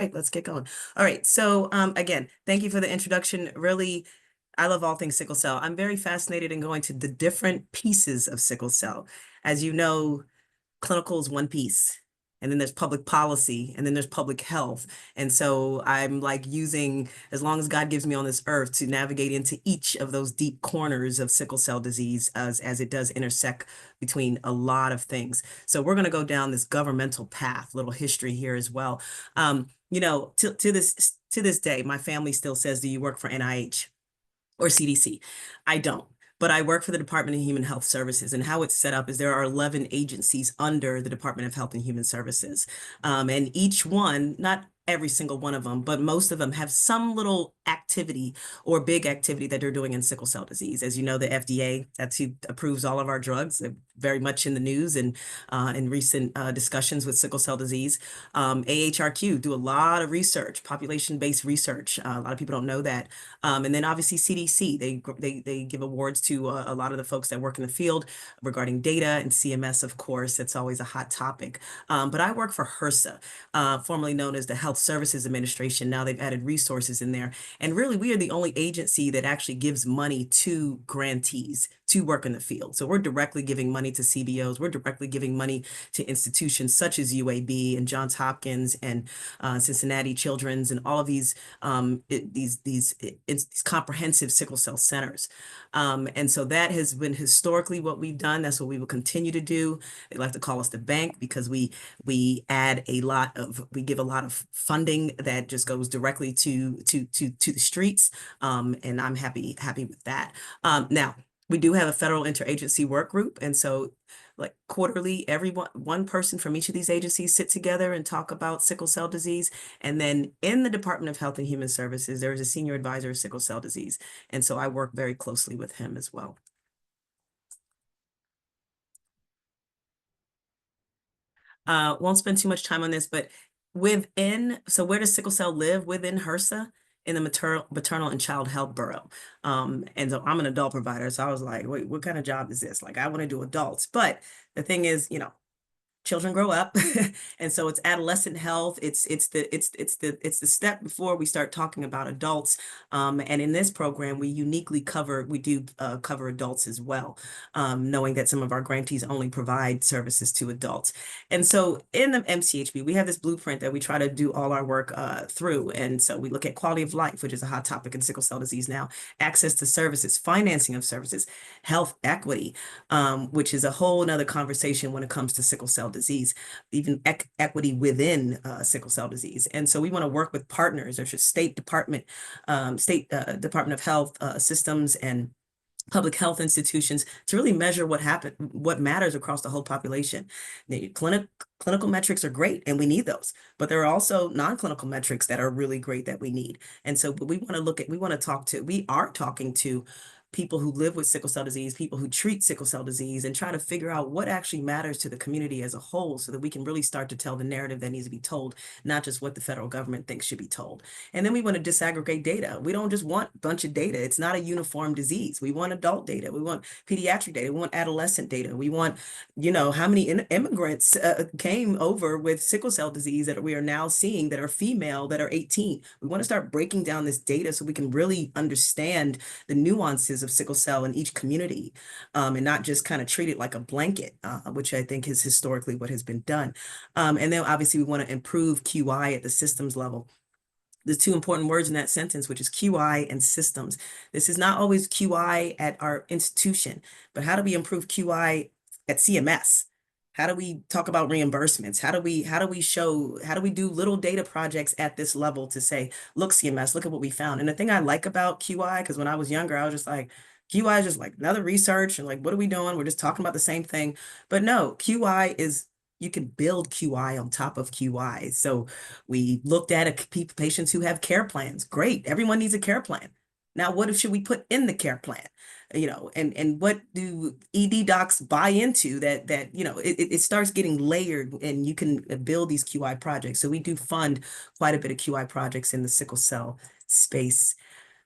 right, let's get going. All right, so again, thank you for the introduction. Really, I love all things sickle cell. I'm very fascinated in going to the different pieces of sickle cell. As you know, clinical is one piece, and then there's public policy, and then there's public health. And so I'm like using, as long as God gives me on this earth, to navigate into each of those deep corners of sickle cell disease as it does intersect between a lot of things. So we're going to go down this governmental path, little history here as well. To this day, my family still says, "Do you work for NIH or CDC?" I don't. But I work for the Department of Human Health Services, and how it's set up is there are 11 agencies under the Department of Health and Human Services. And each one, not every single one of them, but most of them have some little activity or big activity that they're doing in sickle cell disease. As you know, the FDA, that's who approves all of our drugs. They're very much in the news and in recent discussions with sickle cell disease. AHRQ do a lot of research, population-based research. A lot of people don't know that. And then obviously CDC, they give awards to a lot of the folks that work in the field regarding data, and CMS, of course, it's always a hot topic. But I work for HRSA, formerly known as the Health Services Administration. Now they've added resources in there. And really, we are the only agency that actually gives money to grantees to work in the field. So we're directly giving money to CBOs. We're directly giving money to institutions such as UAB and Johns Hopkins and Cincinnati Children's and all of these comprehensive sickle cell centers. And so that has been historically what we've done. That's what we will continue to do. They like to call us the bank because we give a lot of funding that just goes directly to the streets. And I'm happy with that. Now, we do have a federal interagency work group, and so like quarterly, one person from each of these agencies sit together and talk about sickle cell disease. And then in the Department of Health and Human Services, there is a senior advisor of sickle cell disease. And so I work very closely with him as well. Won't spend too much time on this, but so where does sickle cell live? Within HRSA, in the maternal and child health borough. And so I'm an adult provider. So I was like, wait, what kind of job is this? Like, I want to do adults. But the thing is, children grow up. And so it's adolescent health. It's the step before we start talking about adults. And in this program, we do cover adults as well, knowing that some of our grantees only provide services to adults. And so in the MCHB, we have this blueprint that we try to do all our work through. And so we look at quality of life, which is a hot topic in sickle cell disease now, access to services, financing of services, health equity, which is a whole nother conversation when it comes to sickle cell disease, even equity within sickle cell disease. And so we want to work with partners. There's a Department of Health systems and public health institutions to really measure what matters across the whole population. Clinical metrics are great, and we need those, but there are also non-clinical metrics that are really great that we need. And so we are talking to people who live with sickle cell disease, people who treat sickle cell disease, and try to figure out what actually matters to the community as a whole so that we can really start to tell the narrative that needs to be told, not just what the federal government thinks should be told. And then we want to disaggregate data. We don't just want a bunch of data. It's not a uniform disease. We want adult data. We want pediatric data. We want adolescent data. We want, how many immigrants came over with sickle cell disease that we are now seeing that are female, that are 18. We want to start breaking down this data so we can really understand the nuances of sickle cell in each community, and not just kind of treat it like a blanket, which I think is historically what has been done. And then obviously we want to improve QI at the systems level. The two important words in that sentence, which is QI and systems. This is not always QI at our institution, but how do we improve QI at CMS? How do we talk about reimbursements? How do we do little data projects at this level to say, look, CMS, look at what we found. And the thing I like about QI, because when I was younger, I was just like, QI is just like another research and like, what are we doing? We're just talking about the same thing. But no, QI is, you can build QI on top of QI. So we looked at patients who have care plans. Great. Everyone needs a care plan. Now, what should we put in the care plan? And what do ED docs buy into that it starts getting layered, and you can build these QI projects. So we do fund quite a bit of QI projects in the sickle cell space.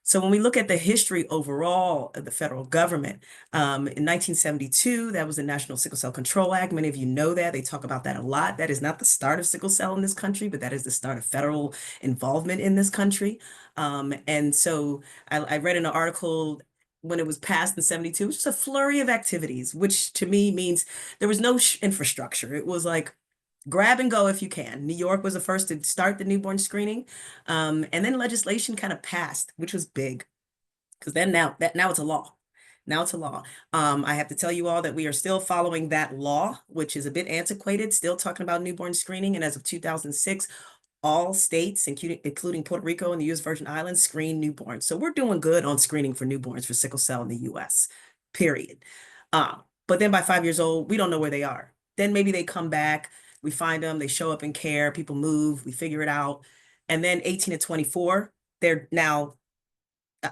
So when we look at the history overall of the federal government, in 1972, that was the National Sickle Cell Control Act. Many of you know that. They talk about that a lot. That is not the start of sickle cell in this country, but that is the start of federal involvement in this country. And so I read in an article when it was passed in 72, it was just a flurry of activities, which to me means there was no infrastructure. It was like grab and go if you can. New York was the first to start the newborn screening. And then legislation kind of passed, which was big because then now it's a law. Now it's a law. I have to tell you all that we are still following that law, which is a bit antiquated, still talking about newborn screening. And as of 2006, all states, including Puerto Rico and the U.S. Virgin Islands, screen newborns. So we're doing good on screening for newborns for sickle cell in the U.S., period. But then by 5 years old, we don't know where they are. Then maybe they come back, we find them, they show up in care, people move, we figure it out. And then 18 to 24, they're now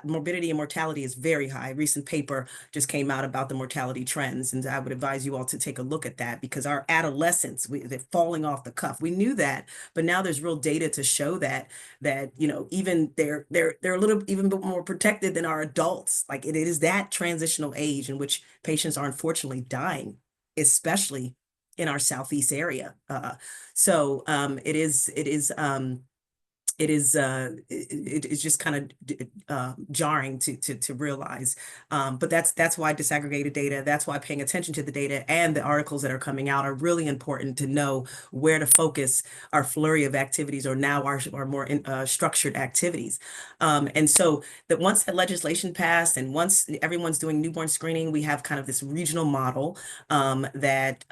morbidity and mortality is very high. A recent paper just came out about the mortality trends, and I would advise you all to take a look at that because our adolescents, they're falling off the cuff. We knew that, but now there's real data to show that even they're a little even bit more protected than our adults. Like it is that transitional age in which patients are unfortunately dying, especially in our southeast area. It's just kind of jarring to realize. But that's why disaggregated data, that's why paying attention to the data and the articles that are coming out are really important to know where to focus our flurry of activities or now our more structured activities. And so that once that legislation passed and once everyone's doing newborn screening, we have kind of this regional model that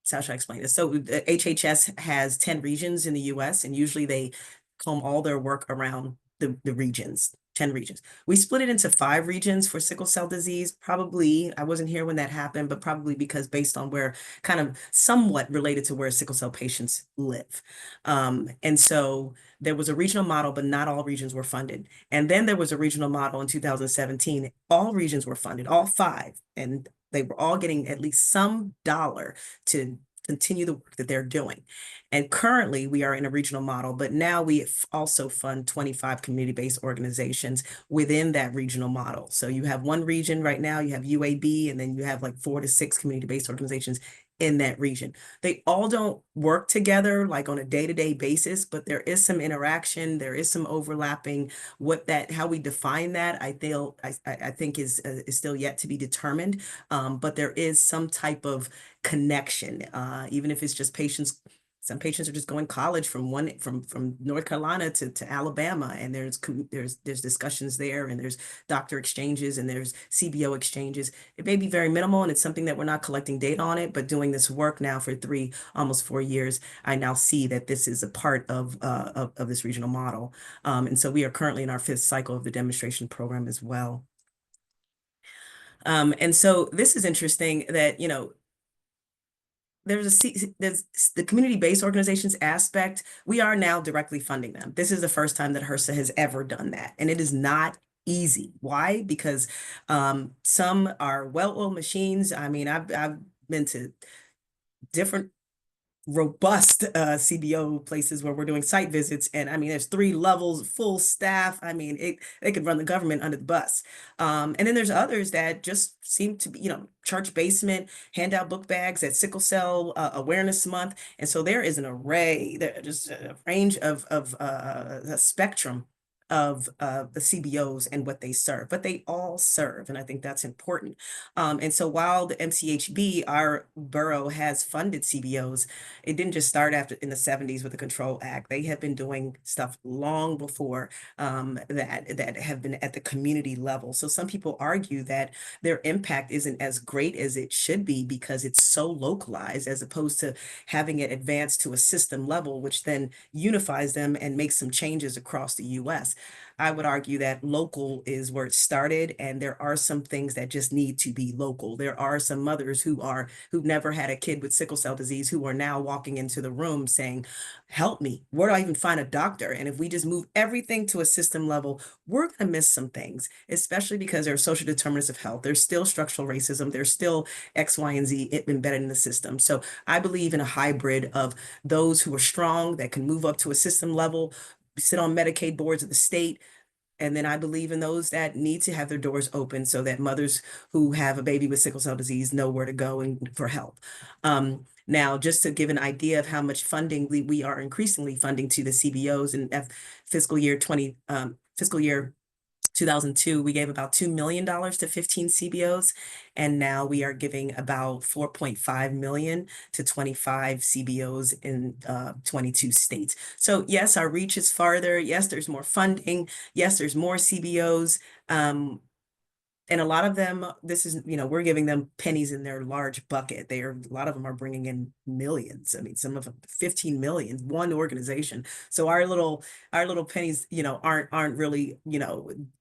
so how should I explain this? So the HHS has 10 regions in the US, and usually they comb all their work around the regions, 10 regions. We split it into 5 regions for sickle cell disease. Probably, I wasn't here when that happened, but probably because based on where kind of somewhat related to where sickle cell patients live. And so there was a regional model, but not all regions were funded. And then there was a regional model in 2017. All regions were funded, all 5. And they were all getting at least some dollar to continue the work that they're doing. And currently we are in a regional model, but now we also fund 25 community-based organizations within that regional model. So you have one region right now, you have UAB, and then you have like 4 to 6 community-based organizations in that region. They all don't work together like on a day-to-day basis, but there is some interaction, there is some overlapping. How we define that, I think is still yet to be determined. But there is some type of connection, even if it's just patients. Some patients are just going college from North Carolina to Alabama, and there's discussions there, and there's doctor exchanges, and there's CBO exchanges. It may be very minimal, and it's something that we're not collecting data on it, but doing this work now for almost 4 years, I now see that this is a part of this regional model. And so we are currently in our 5th cycle of the demonstration program as well. And so this is interesting that, there's the community-based organizations aspect. We are now directly funding them. This is the first time that HRSA has ever done that. And it is not easy. Why? Because some are well-oiled machines. I mean, I've been to different robust CBO places where we're doing site visits. And I mean, there's 3 levels, full staff. I mean, they could run the government under the bus. And then there's others that just seem to be, church basement, hand out book bags at Sickle Cell Awareness Month. And so there is an array, just a range of a spectrum of the CBOs and what they serve, but they all serve, and I think that's important. And so while the MCHB, our borough, has funded CBOs, it didn't just start in the 70s with the Control Act. They have been doing stuff long before that have been at the community level. So some people argue that their impact isn't as great as it should be because it's so localized, as opposed to having it advance to a system level, which then unifies them and makes some changes across the US. I would argue that local is where it started, and there are some things that just need to be local. There are some mothers who've never had a kid with sickle cell disease who are now walking into the room saying, help me, where do I even find a doctor? And if we just move everything to a system level, we're going to miss some things, especially because there are social determinants of health. There's still structural racism. There's still X, Y, and Z embedded in the system. So I believe in a hybrid of those who are strong that can move up to a system level, sit on Medicaid boards of the state, And then I believe in those that need to have their doors open so that mothers who have a baby with sickle cell disease know where to go and for help. Now, just to give an idea of how much funding we are increasingly funding to the CBOs in fiscal year 2002, we gave about $2 million to 15 CBOs, and now we are giving about 4.5 million to 25 CBOs in 22 states. So yes, our reach is farther. Yes, there's more funding. Yes, there's more CBOs. And a lot of them, this is, we're giving them pennies in their large bucket. A lot of them are bringing in millions. I mean, some of them 15 million, one organization. So our little pennies, aren't really,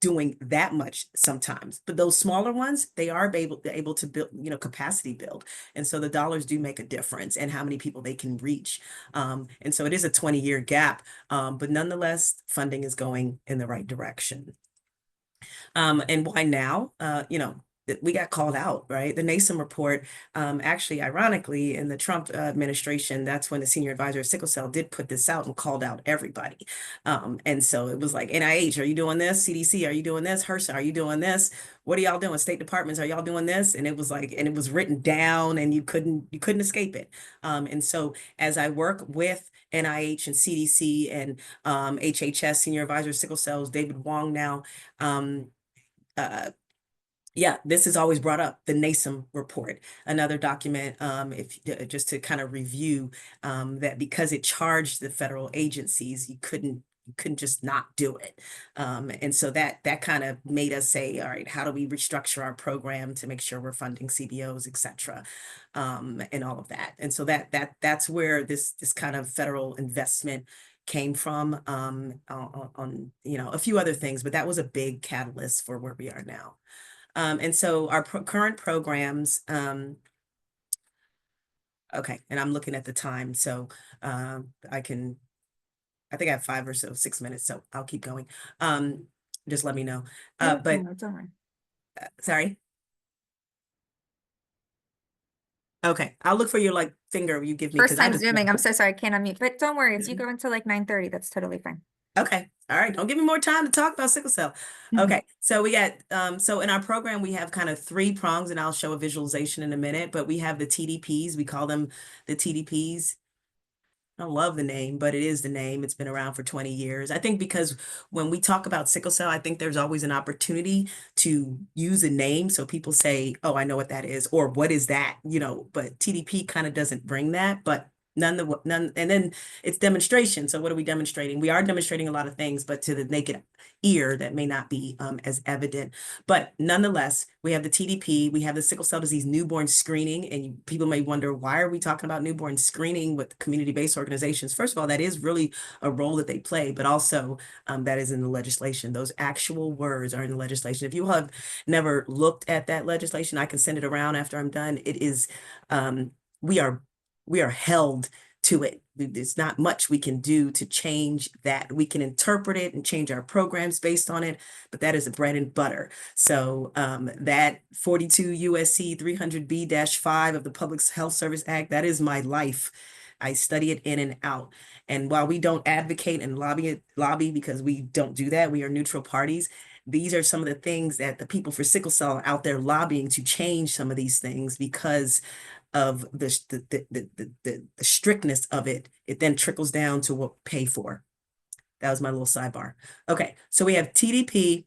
doing that much sometimes. But those smaller ones, they are able to build, capacity build. And so the dollars do make a difference and how many people they can reach. And so it is a 20-year gap, but nonetheless, funding is going in the right direction. And why now? We got called out, right? The NASM report, actually, ironically, in the Trump administration, that's when the senior advisor of sickle cell did put this out and called out everybody. And so it was like, NIH, are you doing this? CDC, are you doing this? HRSA, are you doing this? What are y'all doing? State departments, are y'all doing this? And it was like, and it was written down and you couldn't escape it. And so as I work with NIH and CDC and HHS, Senior Advisor of Sickle Cells, David Wong now, yeah, this is always brought up, the NASM report, another document, if just to kind of review that because it charged the federal agencies, you couldn't just not do it. And so that kind of made us say, all right, how do we restructure our program to make sure we're funding CBOs, et cetera, and all of that. And so that's where this kind of federal investment came from, on a few other things, but that was a big catalyst for where we are now. And so our current programs, okay, and I'm looking at the time, so I think I have 5 or 6 minutes, so I'll keep going. Just let me know. But Don't worry. Sorry. Okay, I'll look for your finger you give me. First time Zooming. I'm so sorry, I can't unmute, but don't worry. If you go into 9:30, that's totally fine. Okay. All right. Don't give me more time to talk about sickle cell. Okay. So we got, so in our program, we have kind of 3 prongs, and I'll show a visualization in a minute, but we have the TDPs. We call them the TDPs. I don't love the name, but it is the name. It's been around for 20 years. I think because when we talk about sickle cell, I think there's always an opportunity to use a name. So people say, oh, I know what that is, or what is that, but TDP kind of doesn't bring that, but none, and then it's demonstration. So what are we demonstrating? We are demonstrating a lot of things, but to the naked ear, that may not be as evident. But nonetheless, we have the TDP, we have the sickle cell disease newborn screening, and people may wonder, why are we talking about newborn screening with community-based organizations? First of all, that is really a role that they play, but also that is in the legislation. Those actual words are in the legislation. If you have never looked at that legislation, I can send it around after I'm done. It is, we are held to it. There's not much we can do to change that. We can interpret it and change our programs based on it, but that is the bread and butter. So that 42 USC 300B-5 of the Public Health Service Act, that is my life. I study it in and out. And while we don't advocate and lobby because we don't do that, we are neutral parties. These are some of the things that the people for sickle cell are out there lobbying to change some of these things because of the strictness of it. It then trickles down to what we pay for. That was my little sidebar. Okay, so we have TDP,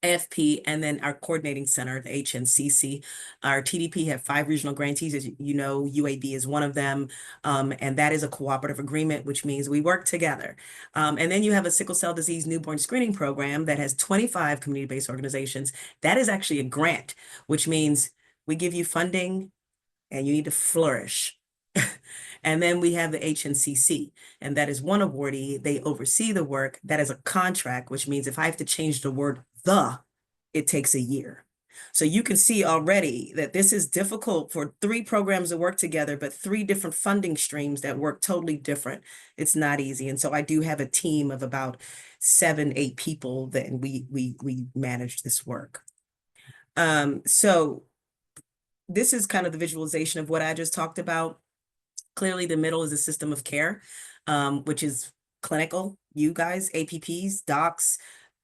AFP, and then our coordinating center, the HNCC. Our TDP have 5 regional grantees. As you know, UAB is one of them, and that is a cooperative agreement, which means we work together. And then you have a sickle cell disease newborn screening program that has 25 community-based organizations. That is actually a grant, which means we give you funding and you need to flourish. And then we have the HNCC, and that is one awardee. They oversee the work. That is a contract, which means if I have to change the word it takes a year. So you can see already that this is difficult for 3 programs to work together, but 3 different funding streams that work totally different. It's not easy. And so I do have a team of about 7, 8 people that we manage this work. So this is kind of the visualization of what I just talked about. Clearly, the middle is a system of care, which is clinical, you guys, APPs, docs,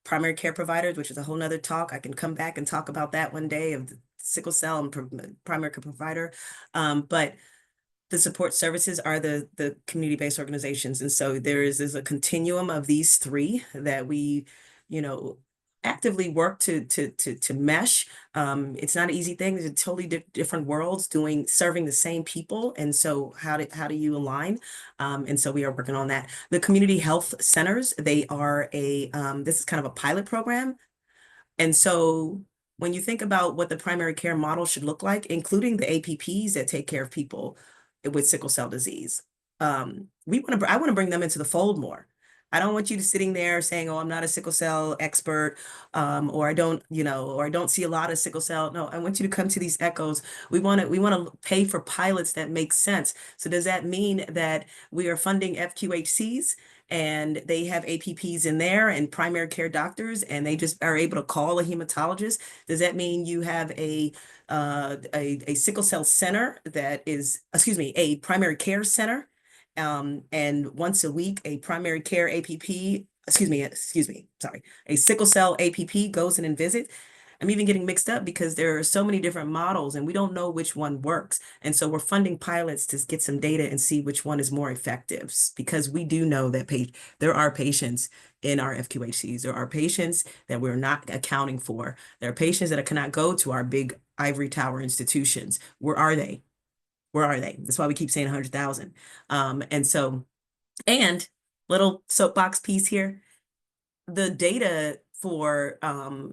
primary care providers, which is a whole nother talk. I can come back and talk about that one day of the sickle cell and primary care provider. But the support services are the community-based organizations. And so there's a continuum of these three that we, you know, actively work to mesh. It's not an easy thing. There's totally different worlds serving the same people. And so how do you align? And so we are working on that. The community health centers, they are this is kind of a pilot program. And so when you think about what the primary care model should look like, including the APPs that take care of people with sickle cell disease, I want to bring them into the fold more. I don't want you to sitting there saying, "Oh, I'm not a sickle cell expert," or I don't, or I don't see a lot of sickle cell. No, I want you to come to these echoes. We want to pay for pilots that make sense. So does that mean that we are funding FQHCs? And they have APPs in there and primary care doctors, and they just are able to call a hematologist? Does that mean you have a sickle cell center that is, excuse me, a primary care center, and once a week a primary care APP, excuse me, sorry, a sickle cell APP goes in and visits? I'm even getting mixed up because there are so many different models and we don't know which one works. And so we're funding pilots to get some data and see which one is more effective, because we do know that there are patients in our FQHCs. There are patients that we're not accounting for. There are patients that cannot go to our big ivory tower institutions. Where are they? Where are they? That's why we keep saying 100,000. And so, and little soapbox piece here, the data for the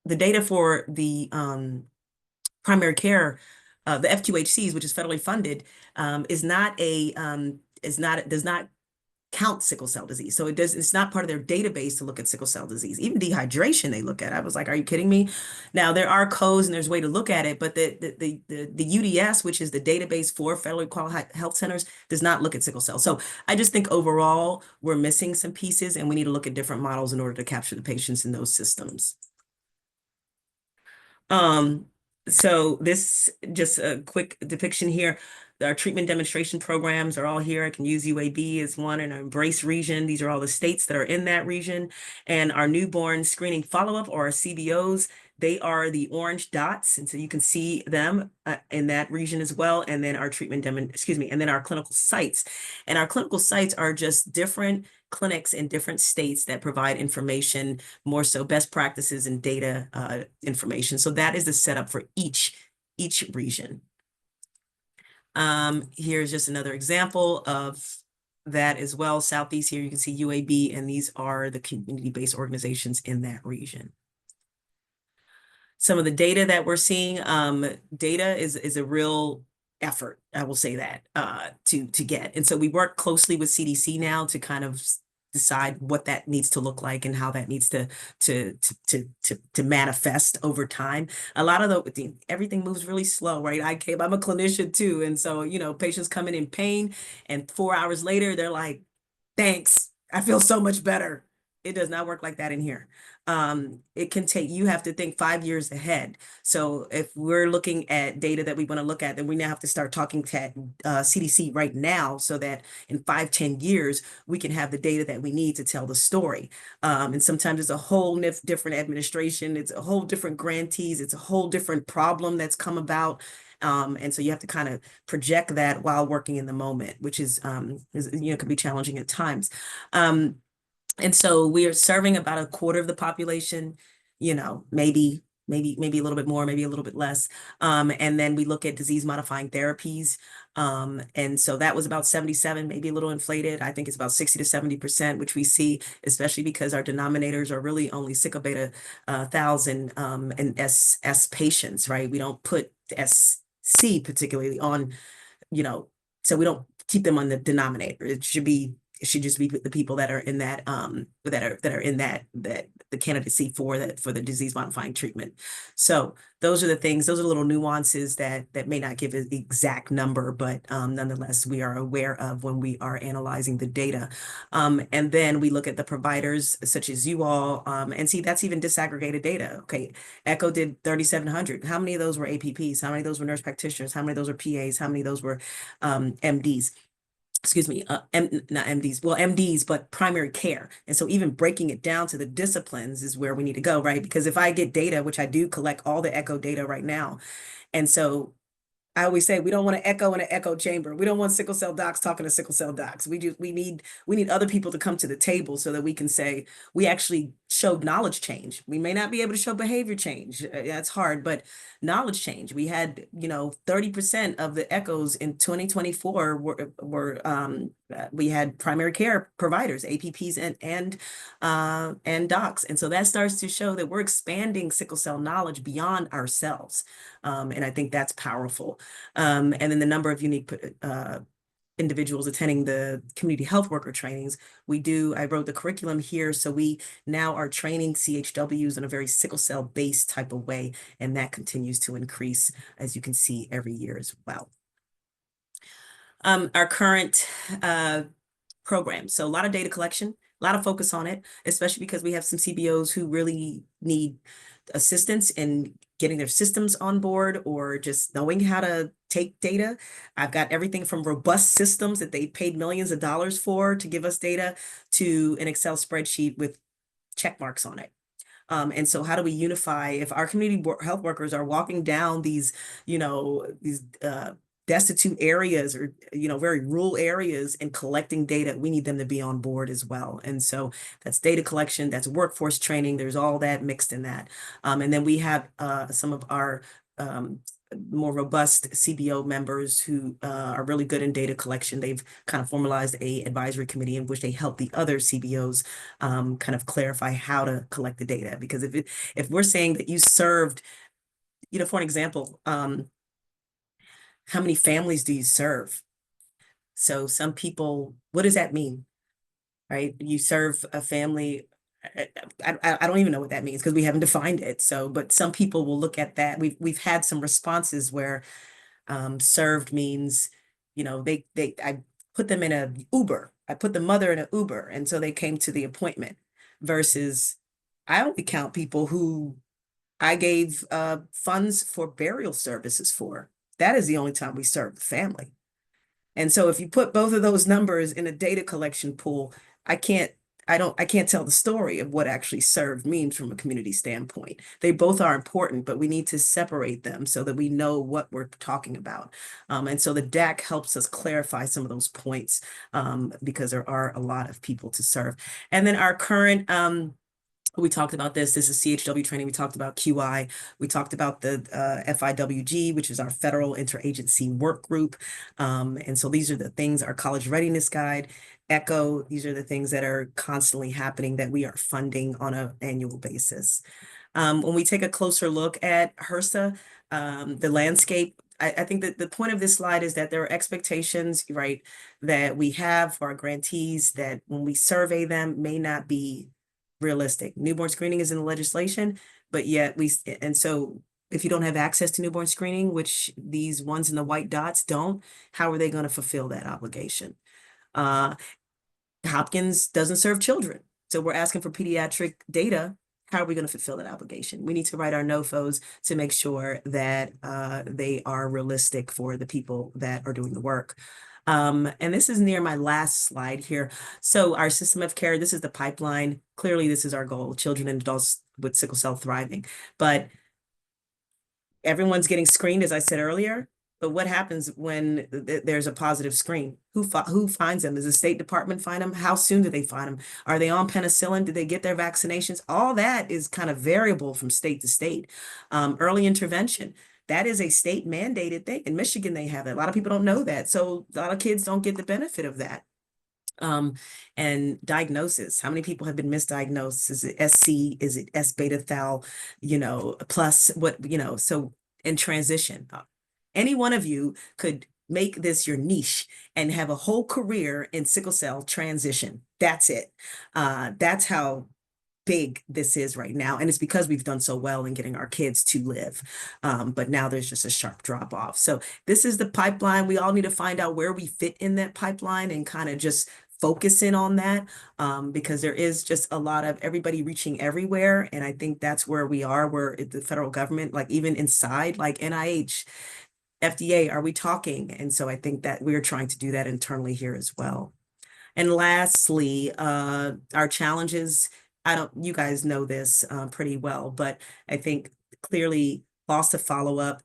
data for the primary care, the FQHCs, which is federally funded, does not count sickle cell disease. So it's not part of their database to look at sickle cell disease. Even dehydration they look at. I was like, are you kidding me? Now there are codes and there's a way to look at it, but the UDS, which is the database for federally qualified health centers, does not look at sickle cell. So I just think overall we're missing some pieces and we need to look at different models in order to capture the patients in those systems. Um, so this, just a quick depiction here. Our treatment demonstration programs are all here. I can use UAB as one, and our Embrace region. These are all the states that are in that region. And our newborn screening follow-up, or our CBOs, they are the orange dots. And so you can see them in that region as well. And then our and then our clinical sites. And our clinical sites are just different clinics in different states that provide information, more so best practices and data information. So that is the setup for each region. Here's just another example of that as well. Southeast here, you can see UAB, and these are the community-based organizations in that region. Some of the data that we're seeing, data is a real effort, I will say that, to get. And so we work closely with CDC now to kind of decide what that needs to look like and how that needs to manifest over time. A lot of everything moves really slow, right? I'm a clinician too, and so patients come in pain, and 4 hours later they're like, "Thanks, I feel so much better." It does not work like that in here. It can take, you have to think 5 years ahead. So if we're looking at data that we want to look at, then we now have to start talking to CDC right now, so that in 5-10 years, we can have the data that we need to tell the story. And sometimes it's a whole different administration. It's a whole different grantees. It's a whole different problem that's come about. And so you have to kind of project that while working in the moment, which is can be challenging at times. And so we are serving about a quarter of the population, maybe a little bit more, maybe a little bit less. And then we look at disease modifying therapies. And so that was about 77, maybe a little inflated. I think it's about 60 to 70%, which we see, especially because our denominators are really only sickle beta 1000 and S patients, right? We don't put SC particularly on, so we don't keep them on the denominator. It should just be the people that are in that that are in that the candidacy for the disease modifying treatment. So those are the things, those are little nuances that may not give an exact number, but nonetheless we are aware of when we are analyzing the data. And then we look at the providers such as you all, and see, that's even disaggregated data. Okay, Echo did 3,700. How many of those were APPs? How many of those were nurse practitioners? How many of those were PAs? How many of those were MDs? excuse me, not MDs, well, MDs, but primary care. And so even breaking it down to the disciplines is where we need to go, right? Because if I get data, which I do collect all the echo data right now, and so I always say we don't want to echo in an echo chamber. We don't want sickle cell docs talking to sickle cell docs. We need other people to come to the table so that we can say we actually showed knowledge change. We may not be able to show behavior change. That's hard, but knowledge change. We had, 30% of the echoes in 2024 were we had primary care providers, APPs and docs. And so that starts to show that we're expanding sickle cell knowledge beyond ourselves. And I think that's powerful. And then the number of unique individuals attending the community health worker trainings. I wrote the curriculum here. So we now are training CHWs in a very sickle cell based type of way. And that continues to increase, as you can see, every year as well. Our current program. So a lot of data collection, a lot of focus on it, especially because we have some CBOs who really need assistance in getting their systems on board or just knowing how to take data. I've got everything from robust systems that they paid millions of dollars for to give us data to an Excel spreadsheet with check marks on it. And so how do we unify if our community health workers are walking down these destitute areas or, very rural areas and collecting data, we need them to be on board as well. And so that's data collection, that's workforce training, there's all that mixed in that. And then we have some of our more robust CBO members who are really good in data collection. They've kind of formalized a advisory committee in which they help the other CBOs kind of clarify how to collect the data. Because if we're saying that you served, for an example, how many families do you serve? So some people, what does that mean, right? You serve a family. I don't even know what that means because we haven't defined it. So, but some people will look at that. We've had some responses where served means, I put them in a Uber. I put the mother in an Uber, and so they came to the appointment. Versus, I only count people who I gave funds for burial services for. That is the only time we serve the family. And so if you put both of those numbers in a data collection pool, I can't I can't tell the story of what actually served means from a community standpoint. They both are important, but we need to separate them so that we know what we're talking about. And so the DAC helps us clarify some of those points because there are a lot of people to serve. And then our current we talked about this is CHW training. We talked about QI. We talked about the FIWG, which is our Federal Interagency Work Group. And so these are the things, our college readiness guide, ECHO, these are the things that are constantly happening that we are funding on an annual basis. When we take a closer look at HRSA, the landscape, I think that the point of this slide is that there are expectations, right, that we have for our grantees that when we survey them may not be realistic. Newborn screening is in the legislation, but yet and so if you don't have access to newborn screening, which these ones in the white dots don't, how are they going to fulfill that obligation? Hopkins doesn't serve children. So we're asking for pediatric data. How are we going to fulfill that obligation? We need to write our NOFOs to make sure that they are realistic for the people that are doing the work. And this is near my last slide here. So our system of care, this is the pipeline. Clearly, this is our goal, children and adults with sickle cell thriving. But everyone's getting screened, as I said earlier. But what happens when there's a positive screen? Who finds them? Does the State Department find them? How soon do they find them? Are they on penicillin? Did they get their vaccinations? All that is kind of variable from state to state. Early intervention. That is a state mandated thing. In Michigan, they have that. A lot of people don't know that. So a lot of kids don't get the benefit of that. And diagnosis. How many people have been misdiagnosed? Is it SC? Is it S beta thal? Plus what, so in transition. Any one of you could make this your niche and have a whole career in sickle cell transition. That's it. That's how big this is right now. And it's because we've done so well in getting our kids to live. But now there's just a sharp drop off. So this is the pipeline. We all need to find out where we fit in that pipeline and kind of just focus in on that because there is just a lot of everybody reaching everywhere. And I think that's where we are, where the federal government, like even inside, like NIH, FDA, are we talking? And so I think that we're trying to do that internally here as well. And lastly, our challenges, I don't, you guys know this pretty well, but I think clearly loss of follow-up,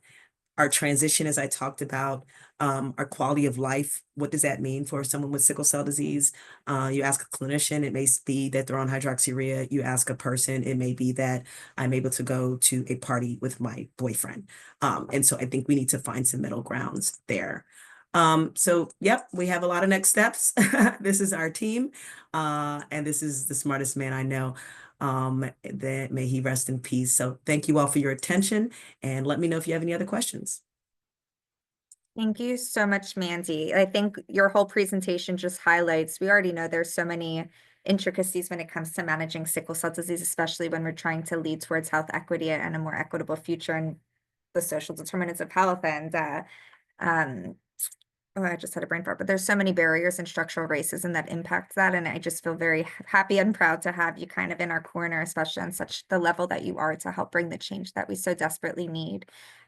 our transition, as I talked about, our quality of life. What does that mean for someone with sickle cell disease? You ask a clinician, it may be that they're on hydroxyurea. You ask a person, it may be that I'm able to go to a party with my boyfriend. And so I think we need to find some middle grounds there. So yep, we have a lot of next steps. This is our team, and this is the smartest man I know. That may he rest in peace. So thank you all for your attention, and let me know if you have any other questions. Thank you so much, Mandy. I think your whole presentation just highlights, we already know there's so many intricacies when it comes to managing sickle cell disease, especially when we're trying to lead towards health equity and a more equitable future and the social determinants of health. And um, oh, I just had a brain fart, but there's so many barriers and structural racism that impact that. And I just feel very happy and proud to have you kind of in our corner, especially on such the level that you are to help bring the change that we so desperately need.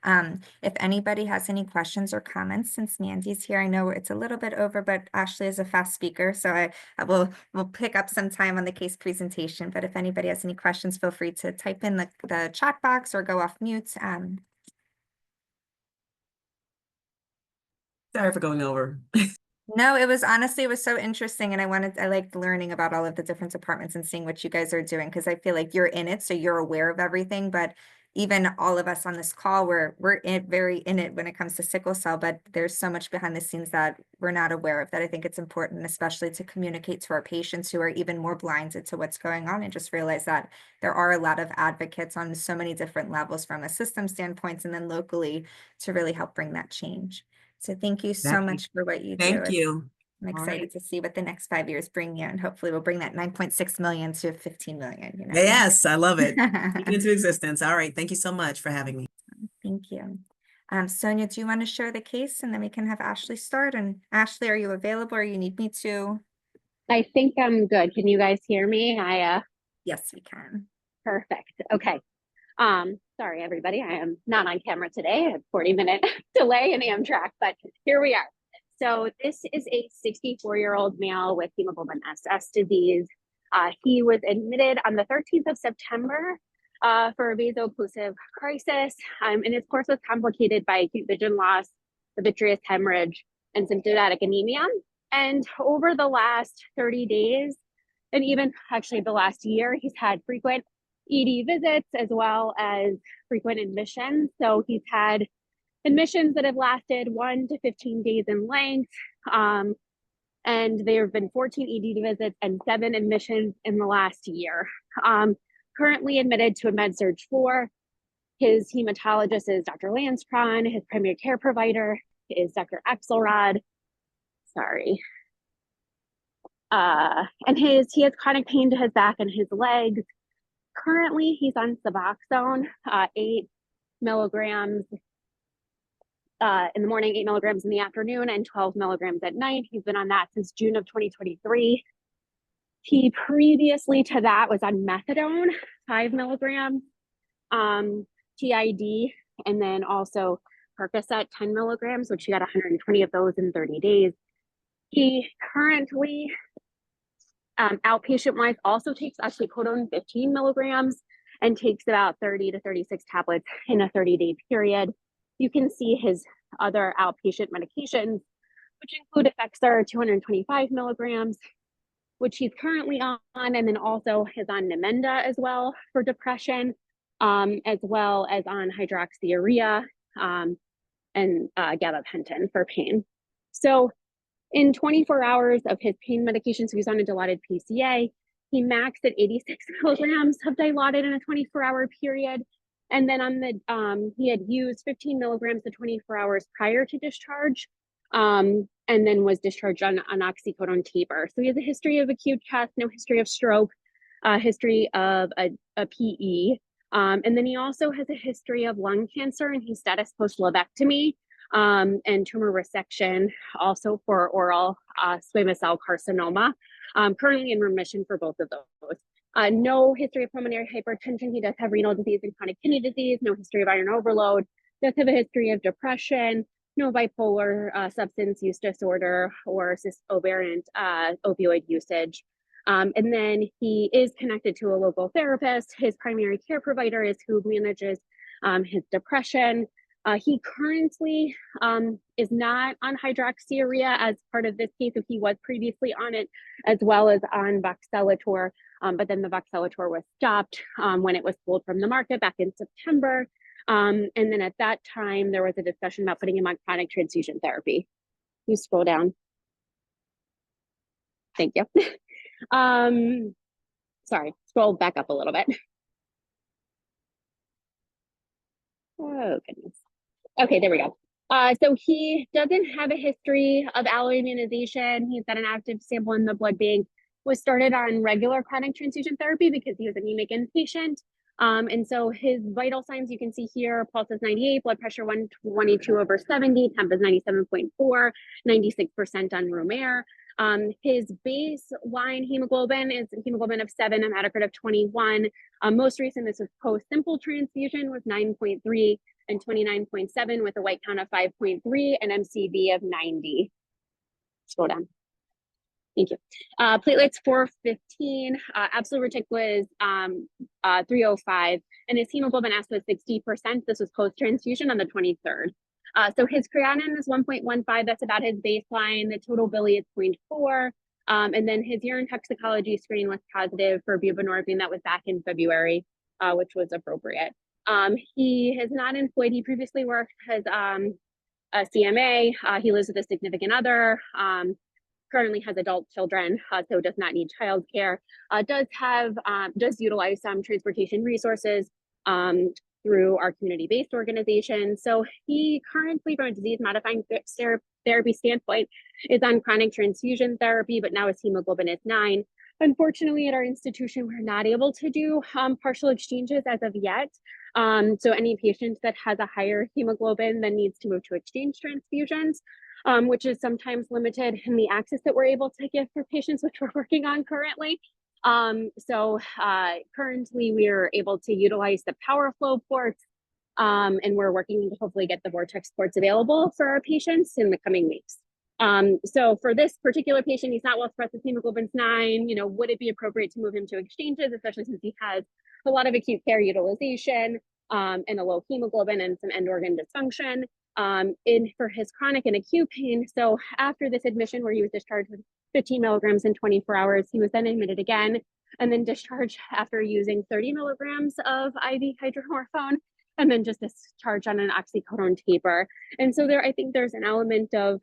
If anybody has any questions or comments, since Mandy's here, I know it's a little bit over, but Ashley is a fast speaker, so I will pick up some time on the case presentation. But if anybody has any questions, feel free to type in the chat box or go off mute. Sorry for going over. No, it was honestly, it was so interesting. And I liked learning about all of the different departments and seeing what you guys are doing. Cause I feel like you're in it, so you're aware of everything. But even all of us on this call, we're very in it when it comes to sickle cell, but there's so much behind the scenes that we're not aware of that I think it's important, especially to communicate to our patients who are even more blinded to what's going on and just realize that there are a lot of advocates on so many different levels from a system standpoint and then locally to really help bring that change. So thank you so Exactly. much for what you do. Thank you. I'm All excited right. to see what the next 5 years bring you, and hopefully we'll bring that 9.6 million to 15 million, you never Yes, I love it. Speak it know. into existence. All right. Thank you so much for having me. Thank you. Sonia, do you want to share the case and then we can have Ashley start? And Ashley, are you available or you need me to? I think I'm good. Can you guys hear me? Yes, we can. Perfect. Okay. Sorry everybody. I am not on camera today. A 40-minute delay in Amtrak, but here we are. So this is a 64-year-old male with hemoglobin SS disease. He was admitted on the 13th of September for a vaso-occlusive crisis, and his course was complicated by acute vision loss, the vitreous hemorrhage, and symptomatic anemia. And over the last 30 days, and even actually the last year, he's had frequent ED visits as well as frequent admissions. So he's had admissions that have lasted 1 to 15 days in length. And there have been 14 ED visits and 7 admissions in the last year. Currently admitted to a med-surg 4. His hematologist is Dr. Lanskron. His primary care provider is Dr. Axelrod. Sorry. And he has chronic pain to his back and his legs. Currently, he's on Suboxone, 8 milligrams in the morning, 8 milligrams in the afternoon, and 12 milligrams at night. He's been on that since June of 2023. He previously to that was on methadone, 5 milligrams, TID, and then also Percocet, 10 milligrams, which he got 120 of those in 30 days. He currently, outpatient wise, also takes oxycodone 15 milligrams and takes about 30 to 36 tablets in a 30-day period. You can see his other outpatient medications, which include Effexor 225 milligrams, which he's currently on, and then also is on Namenda as well for depression, as well as on hydroxyurea and gabapentin for pain. So in 24 hours of his pain medications, he was on a dilaudid PCA. He maxed at 86 milligrams of dilaudid in a 24-hour period. And then on the, he had used 15 milligrams the 24 hours prior to discharge, and then was discharged on oxycodone taper. So he has a history of acute chest, no history of stroke, history of a PE. And then he also has a history of lung cancer and he's status post-lobectomy and tumor resection, also for oral squamous cell carcinoma, currently in remission for both of those. No history of pulmonary hypertension. He does have renal disease and chronic kidney disease, no history of iron overload, does have a history of depression, no bipolar substance use disorder or ovariant opioid usage. And then he is connected to a local therapist. His primary care provider is who manages his depression. He currently is not on hydroxyurea as part of this case, if he was previously on it, as well as on voxelotor. But then the voxelotor was stopped when it was pulled from the market back in September. And then at that time, there was a discussion about putting him on chronic transfusion therapy. You scroll down. Thank you. Sorry, scroll back up a little bit. Oh, goodness. Okay, there we go. So he doesn't have a history of alloimmunization. He's got an active sample in the blood bank, was started on regular chronic transfusion therapy because he was an anemic inpatient. And so his vital signs you can see here: pulse is 98, blood pressure 122/70, temp is 97.4, 96% on room air. His baseline hemoglobin is hemoglobin of 7, hematocrit of 21. Most recent, this was post-simple transfusion, was 9.3 and 29.7 with a white count of 5.3 and MCV of 90. Scroll down. Thank you. Platelets 415, absolute retic was 305, and his hemoglobin S was 60%. This was post-transfusion on the 23rd. So his creatinine is 1.15, that's about his baseline. The total bili is 0.4. And then his urine toxicology screen was positive for buprenorphine. That was back in February, which was appropriate. He has not employed, he previously worked as a CMA. He lives with a significant other, currently has adult children, so does not need childcare. Does utilize some transportation resources through our community-based organization. So he currently, from a disease-modifying therapy standpoint, is on chronic transfusion therapy, but now his hemoglobin is 9. Unfortunately, at our institution, we're not able to do partial exchanges as of yet. So any patient that has a higher hemoglobin then needs to move to exchange transfusions, which is sometimes limited in the access that we're able to give for patients, which we're working on currently. So currently we're able to utilize the power flow ports, and we're working to hopefully get the vortex ports available for our patients in the coming weeks. So for this particular patient, he's not well expressed, his hemoglobin's 9. You know, would it be appropriate to move him to exchanges, especially since he has a lot of acute care utilization and a low hemoglobin and some end organ dysfunction for his chronic and acute pain? So after this admission where he was discharged with 15 milligrams in 24 hours, he was then admitted again and then discharged after using 30 milligrams of IV hydromorphone and then just discharged on an oxycodone taper. And so I think there's an element of,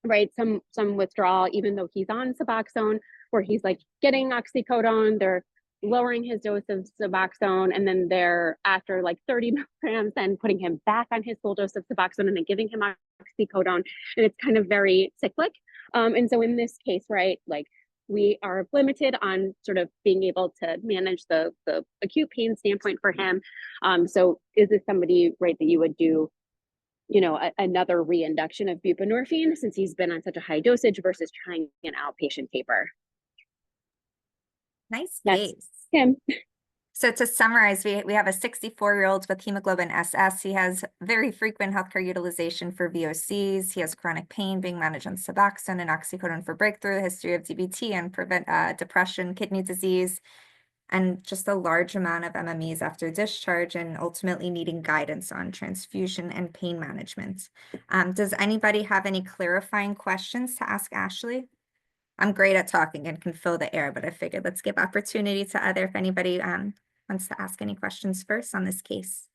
right, some withdrawal, even though he's on Suboxone, where he's like getting oxycodone, they're lowering his dose of Suboxone, and then they're after like 30 milligrams then putting him back on his full dose of Suboxone and then giving him oxycodone. And it's kind of very cyclic. And so in this case, right, like we are limited on sort of being able to manage the acute pain standpoint for him. So is this somebody, right, that you would do, you know, another reinduction of buprenorphine since he's been on such a high dosage versus trying an outpatient taper? Nice That's case. him. So to summarize, we have a 64-year-old with hemoglobin SS. He has very frequent healthcare utilization for VOCs. He has chronic pain being managed on Suboxone and oxycodone for breakthrough, history of DVT and depression, kidney disease, and just a large amount of MMEs after discharge and ultimately needing guidance on transfusion and pain management. Does anybody have any clarifying questions to ask Ashley? I'm great at talking and can fill the air, but I figured let's give opportunity to if anybody wants to ask any questions first on this case.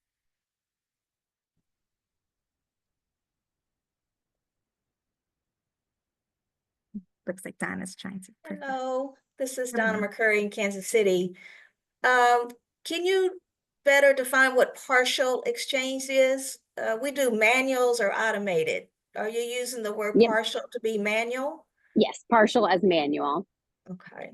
Looks like Donna's trying to. Hello, this is Hello. Donna McCurry in Kansas City. Can you better define what partial exchange is? We do manuals or automated. Are you using the word Yep. partial to be manual? Yes, partial as manual. Okay.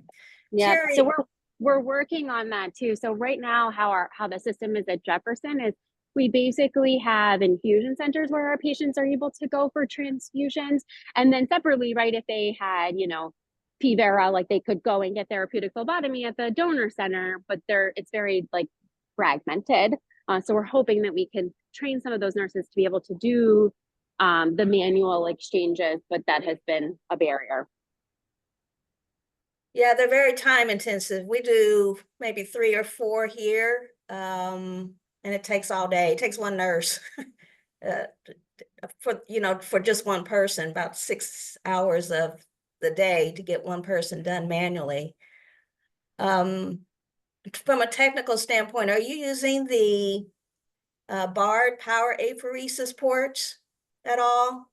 Yeah, Terry, so we're working on that too. So right now, how the system is at Jefferson is we basically have infusion centers where our patients are able to go for transfusions, and then separately, right, if they had, you know, P-Vera, like they could go and get therapeutic phlebotomy at the donor center, but it's very like fragmented. So we're hoping that we can trained some of those nurses to be able to do the manual exchanges, but that has been a barrier. Yeah, they're very time intensive. We do maybe 3 or 4 here, and it takes all day. It takes one nurse for just one person, about 6 hours of the day to get one person done manually. From a technical standpoint, are you using the Bard power apheresis ports at all?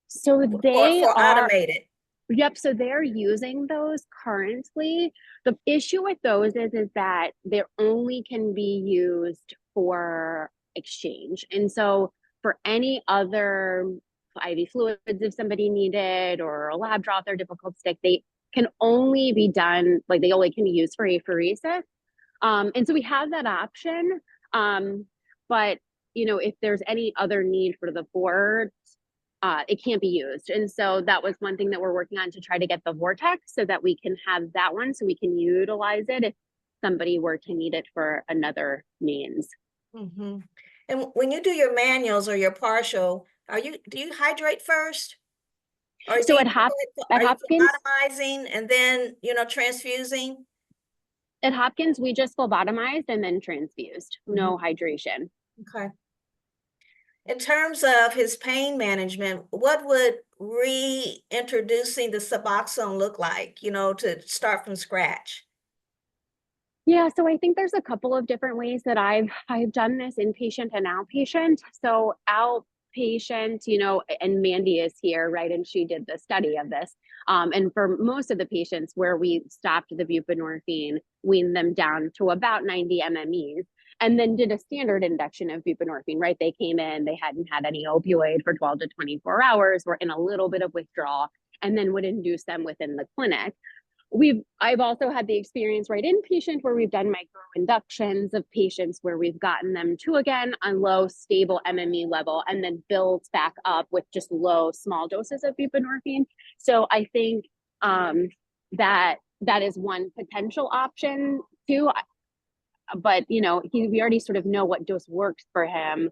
So they for are, automated? yep, so they're using those currently. The issue with those is that they only can be used for exchange. And so for any other IV fluids, if somebody needed, or a lab draw, if they're difficult stick, they can only be done, like they only can be used for apheresis. And so we have that option. But if there's any other need for the board, it can't be used. And so that was one thing that we're working on, to try to get the vortex so that we can have that one, so we can utilize it if somebody were to need it for another means. Mm-hmm. And when you do your manuals or your partial, do you hydrate first? Or So at are you Hopkins, phlebotomizing and then, transfusing? at Hopkins, we just phlebotomized and then transfused, no hydration. Okay. In terms of his pain management, what would reintroducing the Suboxone look like, to start from scratch? Yeah, so I think there's a couple of different ways that I've done this, inpatient and outpatient. So outpatient, and Mandy is here, right? And she did the study of this. And for most of the patients where we stopped the buprenorphine, weaned them down to about 90 MMEs, and then did a standard induction of buprenorphine, right? They came in, they hadn't had any opioid for 12 to 24 hours, were in a little bit of withdrawal, and then would induce them within the clinic. I've also had the experience right inpatient where we've done micro inductions of patients where we've gotten them to, again, a low stable MME level, and then builds back up with just low small doses of buprenorphine. So I think that is one potential option too. But we already sort of know what dose works for him.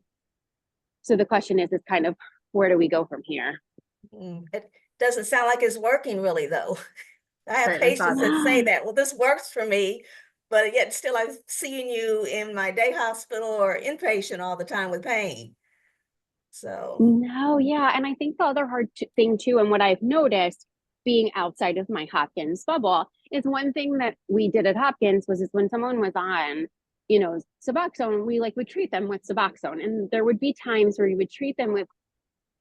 So the question is kind of, where do we go from here? It doesn't sound like it's working really, though. I have Right, patients that say that, well, this works for me, but yet still I'm seeing you in my day hospital or inpatient all the time with pain. So. No, yeah. And I think the other hard thing too, and what I've noticed being outside of my Hopkins bubble, is one thing that we did at Hopkins is when someone was on, Suboxone, we would treat them with Suboxone. And there would be times where we would treat them with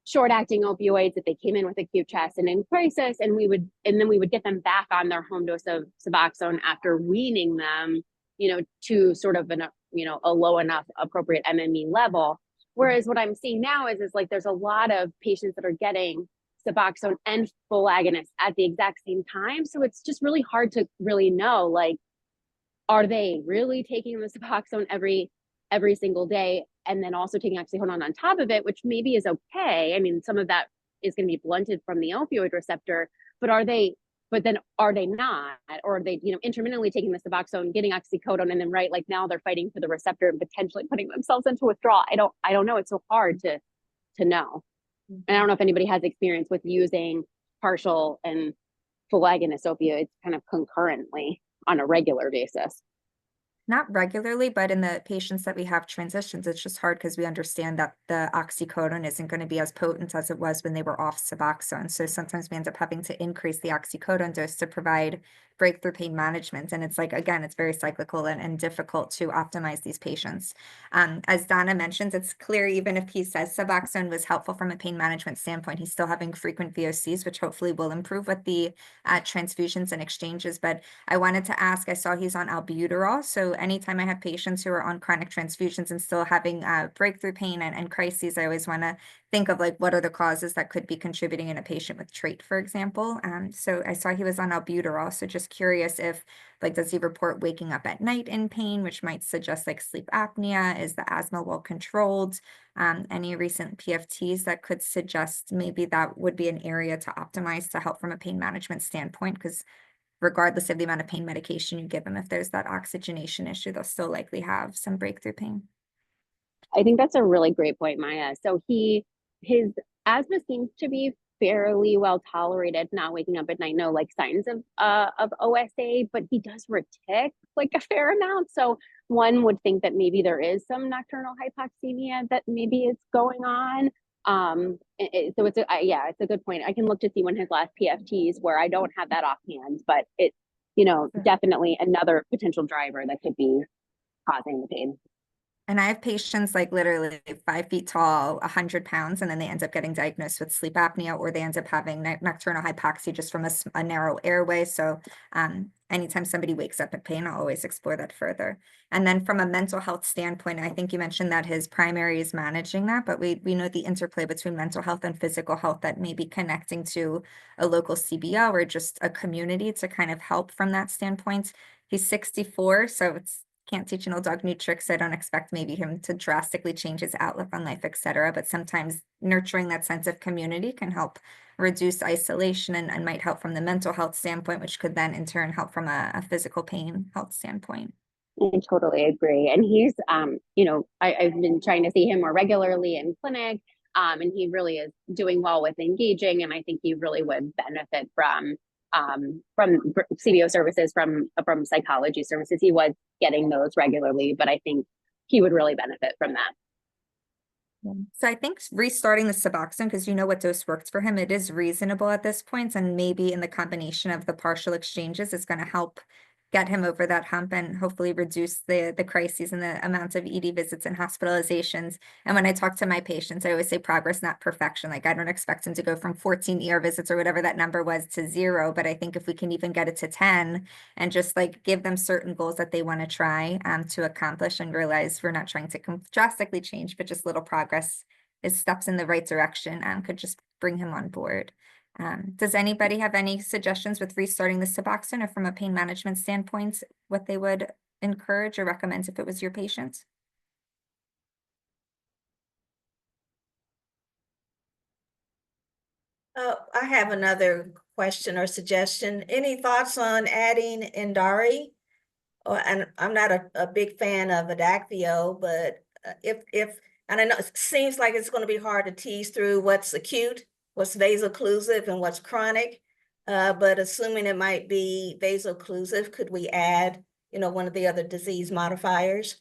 short-acting opioids if they came in with acute chest and in crisis, and then we would get them back on their home dose of Suboxone after weaning them, to sort of a low enough appropriate MME level. Whereas what I'm seeing now is there's a lot of patients that are getting Suboxone and full agonists at the exact same time. So it's just really hard to really know, are they really taking the Suboxone every single day, and then also taking oxycodone on top of it, which maybe is okay. I mean, some of that is going to be blunted from the opioid receptor, but are they not? Or are they, intermittently taking the Suboxone, getting oxycodone, and then now they're fighting for the receptor and potentially putting themselves into withdrawal? I don't know. It's so hard to know. And I don't know if anybody has experience with using partial and full agonist opioids kind of concurrently on a regular basis. Not regularly, but in the patients that we have transitions, it's just hard because we understand that the oxycodone isn't going to be as potent as it was when they were off Suboxone. So sometimes we end up having to increase the oxycodone dose to provide breakthrough pain management. And it's again, it's very cyclical and difficult to optimize these patients. As Donna mentions, it's clear even if he says Suboxone was helpful from a pain management standpoint, he's still having frequent VOCs, which hopefully will improve with the transfusions and exchanges. But I wanted to ask, I saw he's on albuterol. So anytime I have patients who are on chronic transfusions and still having breakthrough pain and crises, I always want to think of what are the causes that could be contributing in a patient with trait, for example. So I saw he was on albuterol. So just curious if does he report waking up at night in pain, which might suggest sleep apnea? Is the asthma well controlled? Any recent PFTs that could suggest maybe that would be an area to optimize to help from a pain management standpoint? Because regardless of the amount of pain medication you give them, if there's that oxygenation issue, they'll still likely have some breakthrough pain. I think that's a really great point, Maya. So his asthma seems to be fairly well tolerated, not waking up at night, no like signs of OSA, but he does retic like a fair amount. So one would think that maybe there is some nocturnal hypoxemia that maybe is going on. So it's yeah, it's a good point. I can look to see when his last PFTs were. I don't have that offhand, but it, definitely another potential driver that could be causing the pain. And I have patients like literally 5 feet tall, 100 pounds, and then they end up getting diagnosed with sleep apnea, or they end up having nocturnal hypoxia just from a narrow airway. So anytime somebody wakes up in pain, I'll always explore that further. And then from a mental health standpoint, I think you mentioned that his primary is managing that, but we know the interplay between mental health and physical health, that may be connecting to a local CBO or just a community to kind of help from that standpoint. He's 64, so can't teach an old dog new tricks. I don't expect maybe him to drastically change his outlook on life, etc. But sometimes nurturing that sense of community can help reduce isolation and might help from the mental health standpoint, which could then in turn help from a physical pain health standpoint. I totally agree. And he's, I've been trying to see him more regularly in clinic, and he really is doing well with engaging. And I think he really would benefit from CBO services, from psychology services. He was getting those regularly, but I think he would really benefit from that. So I think restarting the Suboxone, because you know what dose works for him, it is reasonable at this point, and maybe in the combination of the partial exchanges, it's going to help get him over that hump and hopefully reduce the crises and the amounts of ED visits and hospitalizations. And when I talk to my patients, I always say progress, not perfection. Like I don't expect him to go from 14 ER visits or whatever that number was to 0. But I think if we can even get it to 10 and just like give them certain goals that they want to try to accomplish, and realize we're not trying to drastically change, but just little progress is steps in the right direction, could just bring him on board. Does anybody have any suggestions with restarting the Suboxone, or from a pain management standpoint, what they would encourage or recommend if it was your patient? I have another question or suggestion. Any thoughts on adding Endari? And I'm not a big fan of Adacvio, but and I know it seems like it's going to be hard to tease through what's acute, what's vaso-occlusive, and what's chronic. But assuming it might be vaso-occlusive, could we add, one of the other disease modifiers?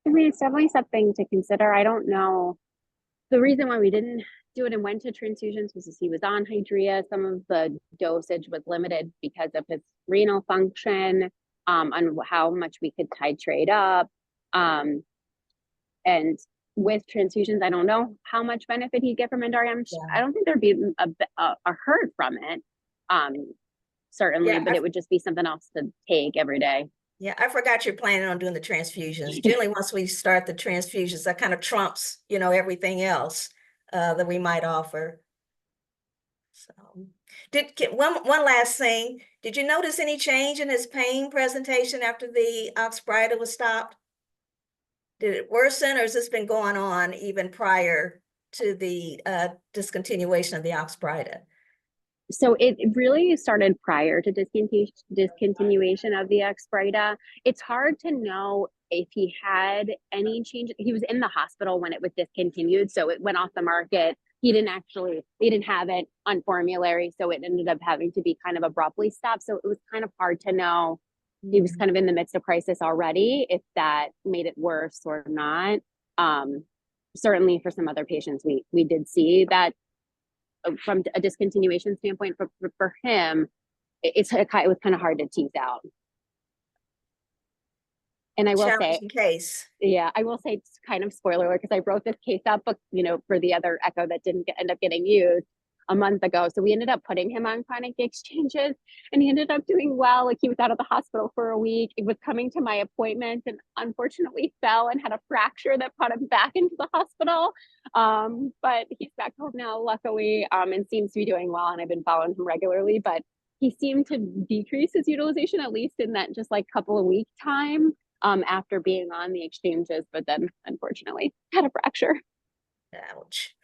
I mean, it's definitely something to consider. I don't know. The reason why we didn't do it and went to transfusions was because he was on hydrea. Some of the dosage was limited because of his renal function, on how much we could titrate up. And with transfusions, I don't know how much benefit he'd get from Endari. I don't think there'd be a hurt from it, certainly, but it would just be something else to take every day. Yeah, I forgot you're planning on doing the transfusions. Generally, once we start the transfusions, that kind of trumps, everything else that we might offer. So, one last thing. Did you notice any change in his pain presentation after the Oxbryta was stopped? Did it worsen, or has this been going on even prior to the discontinuation of the Oxbryta? So it really started prior to discontinuation of the Oxbryta. It's hard to know if he had any change. He was in the hospital when it was discontinued, so it went off the market. They didn't have it on formulary, so it ended up having to be kind of abruptly stopped. So it was kind of hard to know. He was kind of in the midst of crisis already, if that made it worse or not. Certainly for some other patients, we did see that from a discontinuation standpoint. For him, it was kind of hard to tease out. And I will say, yeah, I will say it's kind of spoiler alert, because I wrote this case up, for the other Echo that didn't end up getting used a month ago. So we ended up putting him on chronic exchanges, and he ended up doing well. Like he was out of the hospital for a week. It was coming to my appointment, and unfortunately fell and had a fracture that put him back into the hospital. But he's back home now, luckily, and seems to be doing well. And I've been following him regularly, but he seemed to decrease his utilization, at least in that just like couple of week time, after being on the exchanges, but then unfortunately had a fracture. Ouch.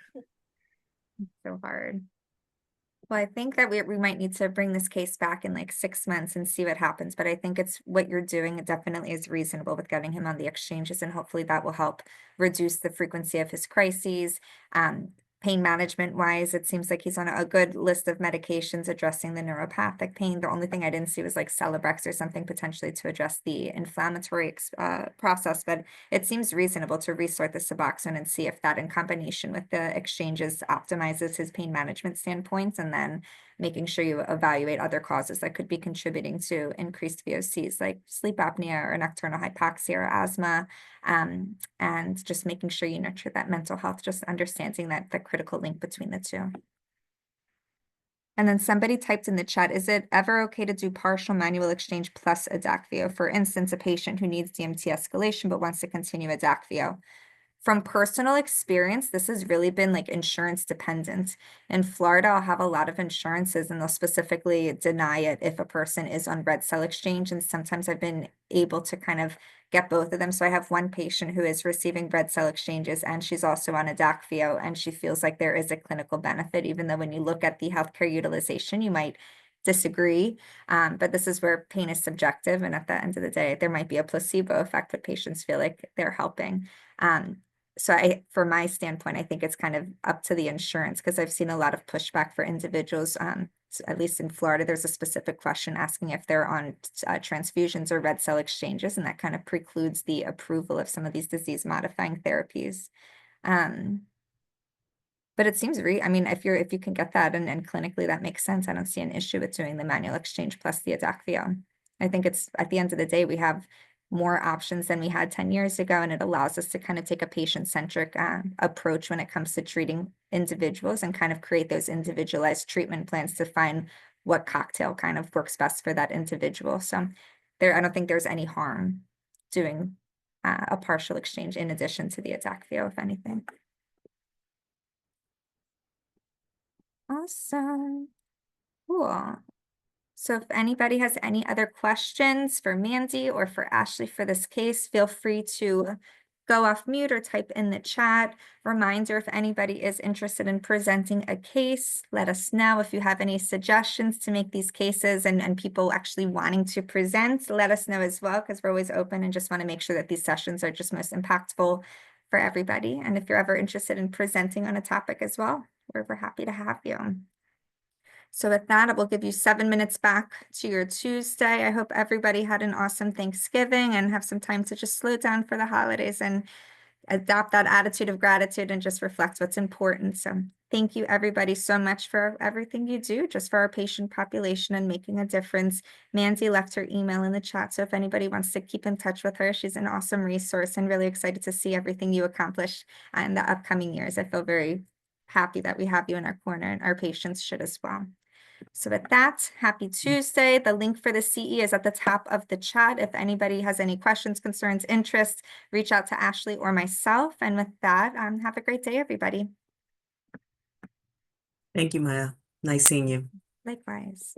So hard. Well, I think that we might need to bring this case back in like 6 months and see what happens. But I think it's what you're doing. It definitely is reasonable with getting him on the exchanges, and hopefully that will help reduce the frequency of his crises. Pain management wise, it seems like he's on a good list of medications addressing the neuropathic pain. The only thing I didn't see was like Celebrex or something potentially to address the inflammatory process. But it seems reasonable to resort the Suboxone and see if that in combination with the exchanges optimizes his pain management standpoints, and then making sure you evaluate other causes that could be contributing to increased VOCs like sleep apnea or nocturnal hypoxia or asthma. And just making sure you nurture that mental health, just understanding that the critical link between the two. And then somebody typed in the chat, is it ever okay to do partial manual exchange plus Adakveo? For instance, a patient who needs DMT escalation but wants to continue Adakveo. From personal experience, this has really been like insurance dependent. In Florida, I'll have a lot of insurances and they'll specifically deny it if a person is on red cell exchange. And sometimes I've been able to kind of get both of them. So I have one patient who is receiving red cell exchanges and she's also on Adakveo, and she feels like there is a clinical benefit, even though when you look at the healthcare utilization, you might disagree. But this is where pain is subjective. And at the end of the day, there might be a placebo effect, but patients feel like they're helping. So from my standpoint, I think it's kind of up to the insurance, because I've seen a lot of pushback for individuals. At least in Florida, there's a specific question asking if they're on transfusions or red cell exchanges, and that kind of precludes the approval of some of these disease modifying therapies. But it seems I mean, if you can get that and clinically that makes sense, I don't see an issue with doing the manual exchange plus the Adakveo. I think it's at the end of the day, we have more options than we had 10 years ago, and it allows us to kind of take a patient-centric approach when it comes to treating individuals and kind of create those individualized treatment plans to find what cocktail kind of works best for that individual. So I don't think there's any harm doing a partial exchange in addition to the Adakveo, if anything. Awesome. Cool. So if anybody has any other questions for Mandy or for Ashley for this case, feel free to go off mute or type in the chat. Reminder, if anybody is interested in presenting a case, let us know. If you have any suggestions to make these cases and people actually wanting to present, let us know as well, because we're always open and just want to make sure that these sessions are just most impactful for everybody. And if you're ever interested in presenting on a topic as well, we're happy to have you. So with that, I will give you 7 minutes back to your Tuesday. I hope everybody had an awesome Thanksgiving and have some time to just slow down for the holidays and adopt that attitude of gratitude and just reflect what's important. So thank you everybody so much for everything you do just for our patient population and making a difference. Mandy left her email in the chat, so if anybody wants to keep in touch with her, she's an awesome resource and really excited to see everything you accomplish in the upcoming years. I feel very happy that we have you in our corner, and our patients should as well. So with that, happy Tuesday. The link for the CE is at the top of the chat. If anybody has any questions, concerns, interests, reach out to Ashley or myself. And with that, have a great day, everybody. Thank you, Maya. Nice seeing you. Likewise.